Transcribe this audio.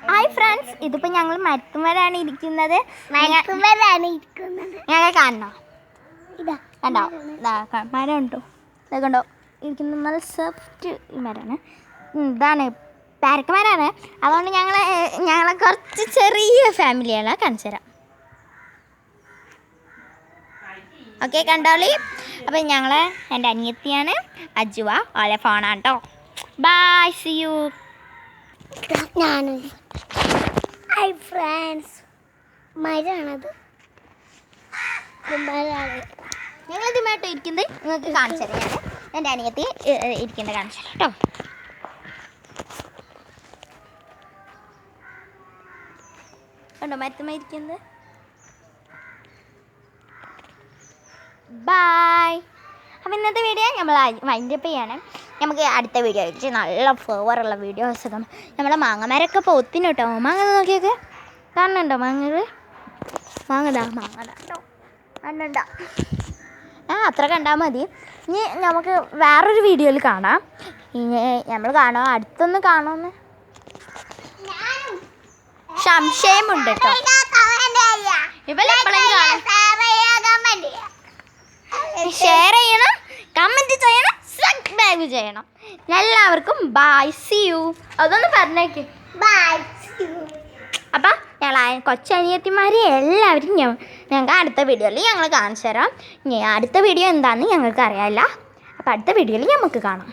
Hi friends, ഇതിപ്പോൾ ഞങ്ങൾ മരത്തുമരാണ് ഇരിക്കുന്നത്. ഞങ്ങൾ കാണണോ? കണ്ടോ? മരം ഉണ്ടോ? കണ്ടോ ഇരിക്കുന്നത്? നല്ല സോഫ്റ്റ് മരമാണ്. ഇതാണ് പേരക്കമരമാണ്. അതുകൊണ്ട് ഞങ്ങളെ കുറച്ച് ചെറിയ ഫാമിലിയാണ്. കാണിച്ചു തരാം. ഓക്കെ, കണ്ടോളി. അപ്പം എൻ്റെ അനിയത്തിയാണ് അജുവ. ഓളെ ഫോണാണ് കേട്ടോ. Bye, see you. Hi friends, മരമാണത്. ഞങ്ങളിതുമായിട്ട് ഇരിക്കുന്നത് നിങ്ങൾക്ക് കാണിച്ചു തരാം. ഞാൻ എൻ്റെ അനിയത്തി ഇരിക്കുന്നത് കാണിച്ചു തരാം കേട്ടോ. കണ്ടോ മരത്തുമ്മ ഇരിക്കുന്നത്? ബായ്. അപ്പം ഇന്നത്തെ വീഡിയോ നമ്മൾ വൈൻഡപ്പ് ചെയ്യാണ്. നമുക്ക് അടുത്ത വീഡിയോ ആയിട്ട് നല്ല ഫ്ലവറുള്ള വീഡിയോസൊക്കെ. നമ്മളെ മാങ്ങമരമൊക്കെ പൊത്തിന് കേട്ടോ. മാങ്ങ നോക്കിയൊക്കെ കാണുന്നുണ്ടോ? മാങ്ങതാ കേട്ടോ. കണ്ടോ? അത്ര കണ്ടാൽ മതി. ഇനി നമുക്ക് വേറൊരു വീഡിയോയിൽ കാണാം. ഇനി നമ്മൾ കാണാം, അടുത്തൊന്ന് കാണുമെന്ന് സംശയമുണ്ട് കേട്ടോ. ഷെയർ ചെയ്യണം, കമൻറ്റ് ചെയ്യണം, സബ്സ്ക്രൈബ് ചെയ്യണം. എല്ലാവർക്കും ബൈ, സി യു. അതൊന്ന് പറഞ്ഞേക്ക്. ബൈ. അപ്പം കൊച്ചനിയത്തിമാരെ എല്ലാവരും ഞങ്ങൾക്ക് അടുത്ത വീഡിയോയിൽ ഞങ്ങൾ കാണിച്ചു തരാം. അടുത്ത വീഡിയോ എന്താണെന്ന് ഞങ്ങൾക്ക് അറിയാമല്ല. അപ്പം അടുത്ത വീഡിയോയിൽ നമുക്ക് കാണാം.